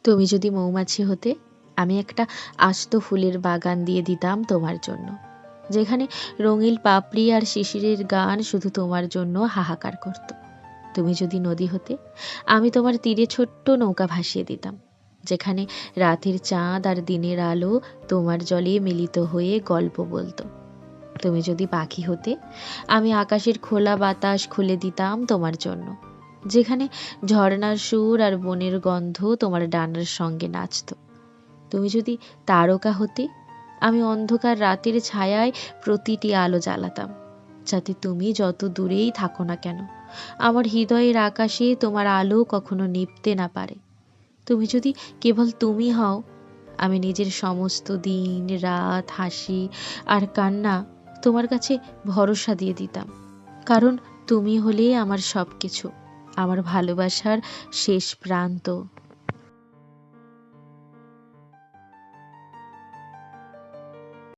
তুমি যদি মৌমাছি হতে, আমি একটা আস্ত ফুলের বাগান দিয়ে দিতাম তোমার জন্য, যেখানে রঙিন পাপড়ি আর শিশিরের গান শুধু তোমার জন্য হাহাকার করত। তুমি যদি নদী হতে, আমি তোমার তীরে ছোট্ট নৌকা ভাসিয়ে দিতাম, যেখানে রাতের চাঁদ আর দিনের আলো তোমার জলে মিলিত হয়ে গল্প বলতো। তুমি যদি পাখি হতে, আমি আকাশের খোলা বাতাস খুলে দিতাম তোমার জন্য, যেখানে ঝর্ণার সুর আর বনের গন্ধ তোমার ডানার সঙ্গে নাচত। তুমি যদি তারকা হতে, আমি অন্ধকার রাতের ছায়ায় প্রতিটি আলো জ্বালাতাম, যাতে তুমি যত দূরেই থাকো না কেন, আমার হৃদয়ের আকাশে তোমার আলো কখনো নিভতে না পারে। তুমি যদি কেবল তুমি হও, আমি নিজের সমস্ত দিন রাত হাসি আর কান্না তোমার কাছে ভরসা দিয়ে দিতাম, কারণ তুমি হলে আমার সব কিছু, আমার ভালোবাসার শেষ প্রান্ত।